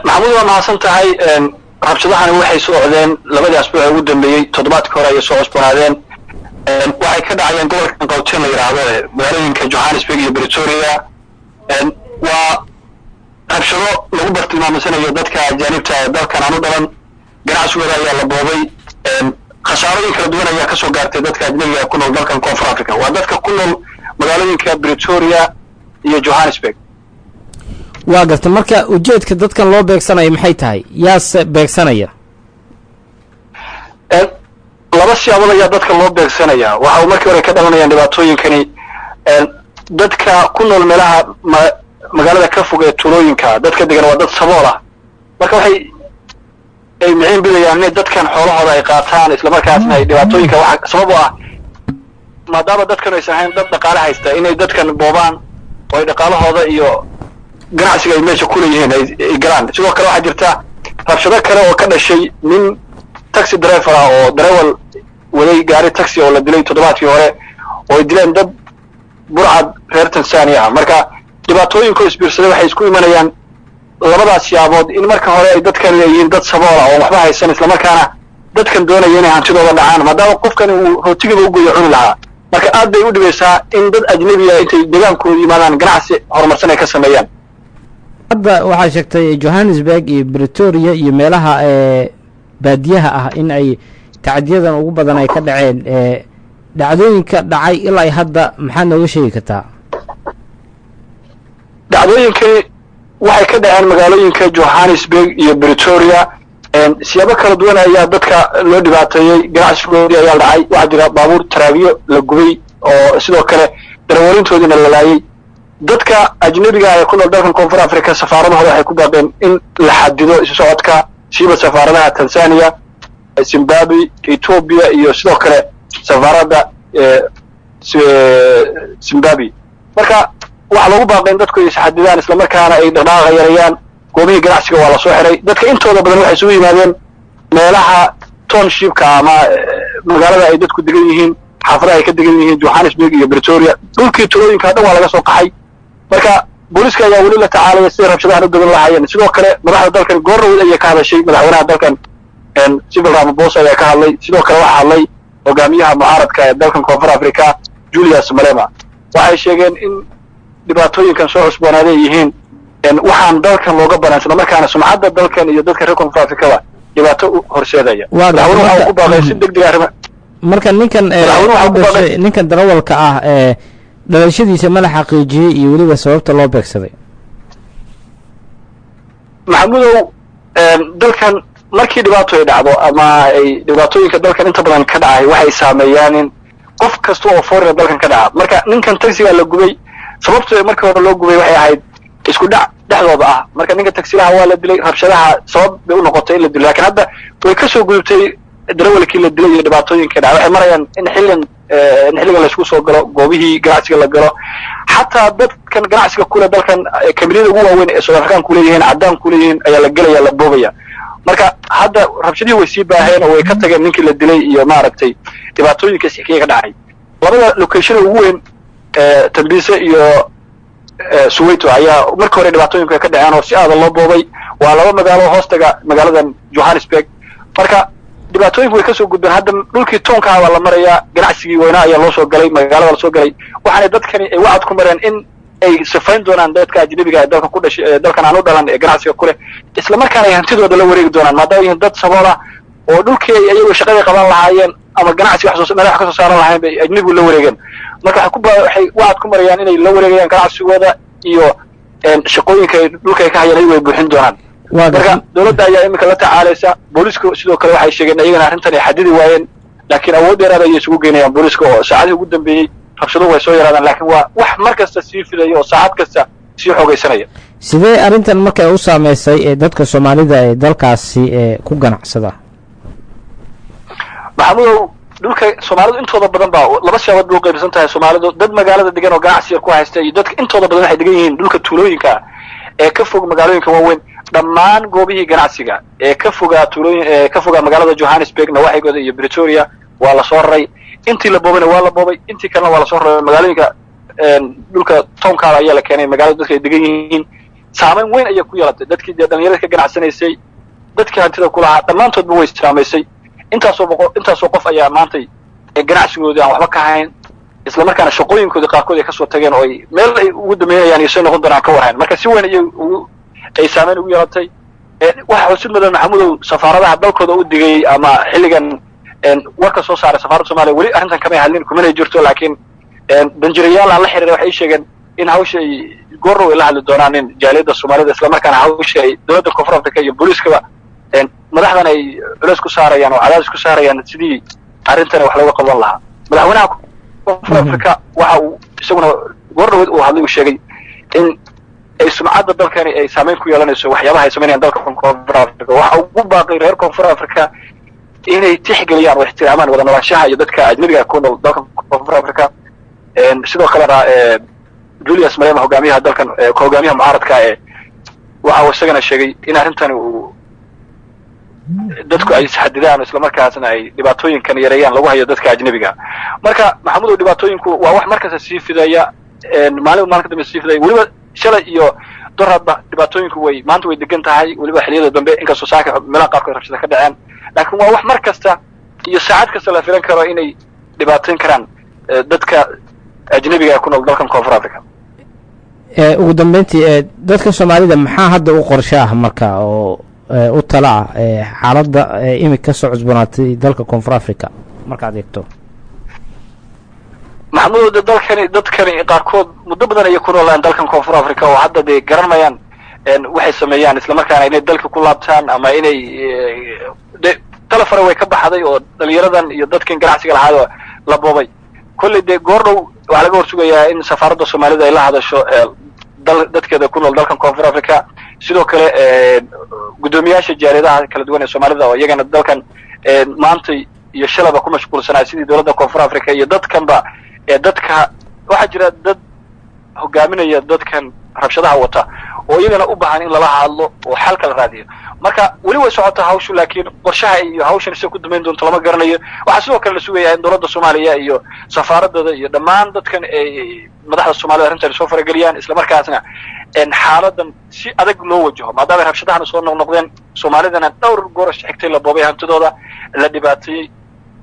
محمود ما حسنتهاي rabshadahan waxay soo codeen labadii asbuuc ugu dambeeyay toddobaadkii hore ay soo cusbanaadeen waxay ka dhacayeen gobolka Gauteng la yiraahdo magaalooyinka Johannesburg iyo Pretoria waa rabshado lagu bartilmaamsanayo dadka ajaanibta ah dalkan aanu dhalan ganacsigooda ayaa la boobay khasaarooyin kala duwan ayaa ka soo gaartay dadka ajnabiga ku nool dalkan Koonfur Afrika waa dadka ku nool magaalooyinka Pretoria iyo Johannesburg waa garta marka ujeedka dadkan loo beegsanayo maxay tahay yaas beegsanaya laba siyaabood ayaa dadka loo beegsanaya waxa uu markii hore ka dhalanayaan dhibaatooyinkani dadka ku nool meelaha magaalada ka fog ee tuulooyinka dadka degan waa dad sabool ah marka waxay ay micin bilayaan in dadkan xoolahooda ay qaataan isla markaasna ay dhibaatooyinka waxa sabab u ah maadaama dadkan aysan ahayn dad dhaqaale haysta inay dadkan boobaan oo ay dhaqaalahooda iyo ganacsiga ay meesha ku leeyihiin ay galaan sidoo kale waxa jirta rabshado kale oo ka dhashay nin taxi driver oo darawal waday gaari taxi oo la dilay toddobaadkii hore oo dileen dad burcad reer Tansaaniya marka dhibaatooyinka isbiirsaday waxay isku imanayaan labadaas siyaabood in marka hore ay dadkan leeyihiin dad sabool ah oo waxba haysan isla markaana dadkan doonayeen inay hantidooda dhacaan maadaama qofkan uu rootiga u gooyo cuni lahaa marka aad bay u dhibaysaa in dad ajnabi ah intay deegaankooda yimaadaan ganacsi horumarsan ay ka sameeyaan hadda waxaa sheegtay Johannesburg iyo Pretoria iyo meelaha baadiyaha ah in ay tacdiyadan ugu badan ay ka dhaceen dhacdooyinka dhacay ilaa hadda maxaa nooga sheegi kartaa dhacdooyinkani waxay ka dhaceen magaalooyinka Johannesburg iyo Pretoria siyaabo kala duwan ayaa dadka loo dhibaateeyay ganacsigoodii ayaa dhacay waxa jira baabuur taraabiyo la gubay oo sidoo kale darawaliintoodina la laayay dadka ajnabiga ah ee ku nool dalkan Koonfur Afrika safaaradahooda waxay ku baaqeen in la xadido isu socodka siiba safaaradaha Tansaaniya Zimbabwe Ethiopia iyo sidoo kale safaarada Zimbabwe marka waxa lagu baaqay in dadku ay xadidaan isla markaana ay dhaqdhaqaaq yareeyaan goobihii ganacsiga waa la soo xiray dadka intooda badan waxay soo yimaadeen meelaha townshipka ama magaalada ay dadku degan yihiin xaafadaha ay ka degan yihiin Johannesburg iyo Pretoria dhulkii tuulooyinka dhan waa laga soo qaxay marka booliska ayaa wali la tacaalaya sidii rabshadaha u dagan lahaayeen sidoo kale madaxda dalkan goorrood ayaa ka hadashay madaxweynaha dalkan Cyril Ramaphosa ayaa ka hadlay sidoo kale waxa hadlay hogaamiyaha mucaaradka ee dalkan Koonfur Afrika Julius Malema waxay sheegeen in dhibaatooyinkan soo cusboonaaday yihiin waxaan dalkan looga banaansan markaana sumcadda dalkan iyo dadka reer Koonfur Afrika dhibaato u horseedaya waxa ku baaqay si degdeg ah marka ninkan darawalka ah dhalashadiisa ma la xaqiijiyay iyo waliba sababta loo beegsaday maxamudow dalkan markii dhibaato ay dhacdo ama ay dhibaatooyinka dalkan inta badan ka dhacay waxay saameeyaan in qof kasta oo foreign dalkan ka dhaca marka ninkan taxiga la gubay sababtoo markii hore loo gubay waxay ahayd isku dhac dhexdooda ah marka ninka taxilaha waa la dilay rabshadaha sabab bay u noqotay in la dilo laakiin hadda way ka soo gudubtay darawalkii la dilay iyo dhibaatooyinka dhacay waxay marayaan in xilligan la isku soo galo goobihii ganacsiga la galo xataa dadkan ganacsiga kule dalkan kamiriyada ugu waaweyn ee South African ku leeyihiin cadaan ku leeyihiin ayaa la gelaya la boobaya marka hadda rabshadii way sii baaheen oo way ka tageen ninkii la dilay iyo maaragtay dhibaatooyinka si ka dhacay labada location ugu weyn Tembisa iyo Soweto ayaa markii hore dhibaatooyinka ka dhaceen oo si aad loo boobay waa laba magaalo hoostaga magaaladan Johannesburg marka dhibaatooyinku way ka soo gudbeen hadda dhulkii toonka ah la maraya ganacsigii weynaa ayaa loo soo galay magaalada la soo galay waxaana dadkani ay wacd ku mareen in ay safayn doonaan dadka ajnabiga ee dalka ku dhashay dalkan aanu dhalan ee ganacsiga kule isla markaana ay hantidooda la wareegi doonaan maadaama ay dad sabool ah oo dhulkii ay ayagu shaqada qaban lahaayeen ama ganacsi wax soo madax ka soo saaran lahayn bay ajnabigu la wareegeen marka waxay wacd ku marayaan inay la wareegayaan ganacsigooda iyo shaqooyinka dhulka ay ka hayeen ay way buuxin doonaan marka dawladda ayaa imika la tacaalaysa booliska sidoo kale waxay sheegeen ayagana arrintan ay xadidi waayeen laakiin awood dheeraad ay isugu geynayaan booliska oo saacadii ugu dambeeyay rabshaduhu way soo yaraadaan laakiin waa wax markasta sii fidaya oo saacad kasta sii xoogaysanaya sidee arrintan markay u saameysay ee dadka Soomaalida ee dalkaasi ku ganacsada maxamudow dhulka Soomaalidu intooda badan baa laba siyaabood loo qaybsan tahay Soomaalidu dad magaalada degan oo ganacsiga ku haysta iyo dadka intooda badan waxay degan yihiin dhulka tuulooyinka ee ka fog magaalooyinka waaweyn dhammaan goobihii ganacsiga ee ka fogaa magaalada Johannesburg nawaaxigooda iyo Pretoria waa la soo raray intii la boobay waa la boobay intii kalena waa la soo raray magaalooyinka dhulka toonka ayaa la keenay magaalada dadka ay degan yihiin saameyn weyn ayay ku yeelatay dadkii dee dhalinyarada ka ganacsanaysay dadkii hantida ku lahaa dhammaantoodba way saamaysay intaasoo qof ayaa maantay ganacsigoodii aan waxba ka hayn isla markaana shaqooyinkoodii qaarkood ay kasoo tageen oo ay meel ay ugu dameynayaan iyo soo noqon doonaan ka warhayn marka si weyn ay saameyn ugu yeelatay waxa xusid mudan maxamudow safaaradaha dalkooda u digay ama xilligan warka soo saaray safaaradda Soomaaliya weli arrintan kama hadlin kumana jirto laakiin danjirayaal aan la xiriiray waxay sheegeen in hawsha ay goorrow la hadli doonaan in jaaliyadda Soomaalida isla markaana hawsha ay dowladda Koonfur Afrika iyo booliiskaba madaxdan ay culays ku saarayaan oo cadaadis ku saarayaan sidii arrintan wax looga qaban lahaa madaxweynaha Koonfur Afrika waxa uu isaguna goorrow uu hadlay uu sheegay in ay sumcadda dalkani ay saameyn ku yeelanayso waxyaabaha ay sameynayaan dalka Koonfur Afrika waxa ugu baaqay reer Koonfur Afrika inay tixgeliyaan oo ixtiraamaan wada noolaanshaha iyo dadka ajnabiga ku nool dalka Koonfur Afrika sidoo kalena Julius Malema hogaamiyaha dalkan hogaamiyaha mucaaradka waxa uu isagana sheegay in arrintan uu dadku ay saxadidaan isla markaasna ay dhibaatooyinkan yareeyaan lagu hayo dadka ajnabiga marka maxamuud dhibaatooyinku waa wax markaas sii fidaya maalinka dambe sii fidaya waliba shalay iyo doradba dhibaatooyinku maanta way degan tahay waliba xilliyada dambe inkastoo saaka meelaha qaarkood rabshada ka dhaceen laakiin waa wax mar kasta iyo saacad kasta la filan karo inay dhibaateyn karaan dadka ajnabiga ee ku nool dalkan Koonfur Afrika ugu dambeyntii dadka Soomaalida maxaa hadda u qorshaah marka oo u tala xaaladda imika soo cusbanaatay dalka Koonfur Afrika markaad eegto maxamuud dadkani qaarkood muddo badan ay ku noolaan dalkan Koonfur Afrika oo hadda de garanayaan waxay sameeyaan isla markaana inay dalka ku laabtaan ama inay telefon way ka baxday oo dhalinyaradan iyo dadkan ganacsiga lahaado la boobay kulli de goordhow waxa laga horsugayaa in safaaradda Soomaalida ay la hadasho dadkeeda ku nool dalkan Koonfur Afrika sidoo kale gudoomiyaasha jaaliyadaha kala duwan ee Soomaalida oo iyagana dalkan maanta iyo shalaba ku mashquulsanaa sidii dowladda Koonfur Afrika iyo dadkanba dadka waxa jira dad hogaaminaya dadkan rabshadaha wata oo iyagana u baahan in lala hadlo oo xal kala raadiyo marka wali way socotaa hawshu laakiin qorshaha iyo hawshan si ku dumeyn doonto lama garanayo waxa sidoo kale la sugayaa in dowladda Soomaaliya iyo safaaradda iyo dhammaan dadkan ay madaxda Soomaalida arrintan soo farageliyaan isla markaasna xaaladan si adag loo wajaho maadaama rabshadahan soo noqdeen Soomaalidana dhowr goor xigtay la boobay hantidooda la dhibaateeyay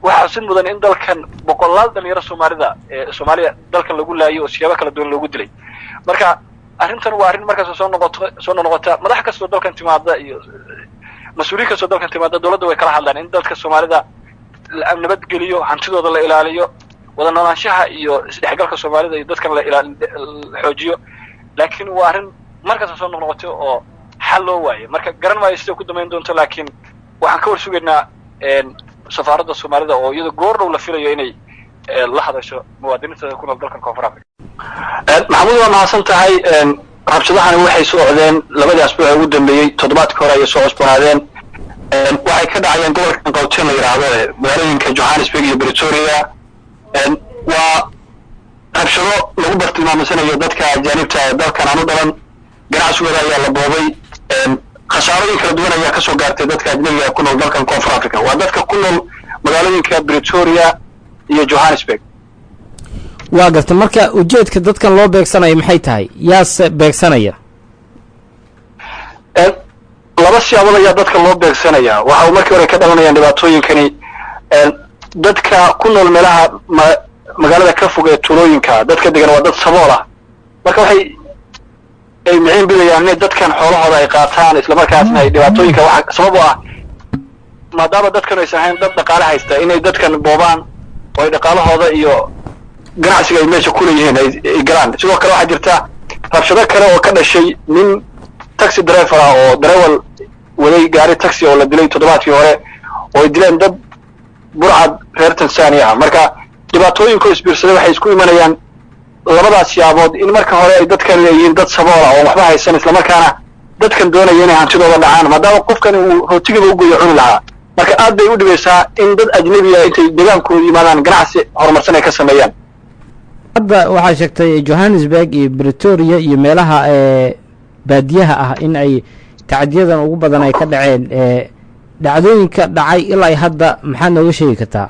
waxa si mudan in dalkan boqolaal dhalinyaro Soomaalida Soomaaliya dalkan lagu laayo oo siyaabo kala duwan loogu dilay marka arrintan waa arrin markaas soo noqota madax kasta dalkan timaada iyo mas'uuliyiin kasta dalkan timaada dowladda way kala hadlaan in dadka Soomaalida la nabad geliyo hantidooda la ilaaliyo wada noolaanshaha iyo isdhexgalka Soomaalida iyo dadkan la xoojiyo laakiin waa arrin markaas soo noqota oo xal loo waayo marka garan maayo sida ku dumeyn doonto laakiin waxaan ka warsugaynaa safaaradda Soomaalida oo iyada goordhow la filayo inay la hadasho muwaadiniinta ku nool dalkan Koonfur Afrika maxamuud waa mahadsan tahay rabshadahani waxay socdeen labadii asbuuc ugu dambeeyay toddobaadkii hore ay soo cusbanaadeen waxay ka dhacayeen gobolkan Gauteng la yiraahdo magaalooyinka Johannesburg iyo Pretoria waa rabshado lagu bartilmaamsanayo dadka ajaanibta ee dalkan aan u dhalan ganacsigooda ayaa la boobay khasaarooyin kala duwan ayaa ka soo gaartay dadka ajnabiga ku nool dalkan Koonfur Afrika waa dadka ku nool magaalooyinka Pretoria iyo Johannesburg waa garta marka ujeedka dadkan loo beegsanayo maxay tahay yaase beegsanaya laba siyaabood ayaa dadka loo beegsanaya waxa uu markii hore ka dhalanayaan dhibaatooyinkani dadka ku nool meelaha magaalada ka fog ee tuulooyinka dadka degan waa dad sabool ah marka waxay micin bidayaan inay dadkan xoolahooda ay qaataan isla markaasna ay dhibaatooyinka waxa sabab u ah maadaama dadkan aysan ahayn dad dhaqaale haysta inay dadkan boobaan oo ay dhaqaalahooda iyo ganacsiga ay meesha ku leeyihiin ay galaan sidoo kale waxaa jirta rabshado kale oo ka dhashay nin taxi driver ah oo darawal waday gaari taxi oo la dilay toddobaadkii hore oo ay dileen dad burcad reer Tansaaniya ah marka dhibaatooyinku isbiirsaday waxay isku imanayaan labadaas siyaabood in marka hore ay dadkan leeyihiin dad sabool ah oo waxba haysan isla markaana dadkan doonaya inay hantidooda dhacaan maadaama qofkan uu rootigiiba u gooyo cuni lahaa marka aad bay u dhibaysaa in dad ajnabi ah intay deegaankooda yimaadaan ganacsi horumarsan ay ka sameeyaan hadda waxaa sheegtay Johannesburg iyo Pretoria iyo meelaha baadiyaha ah in ay tacdiyadan ugu badan ay ka dhaceen dhacdooyinka dhacay ilaa hadda maxaa nooga sheegi kartaa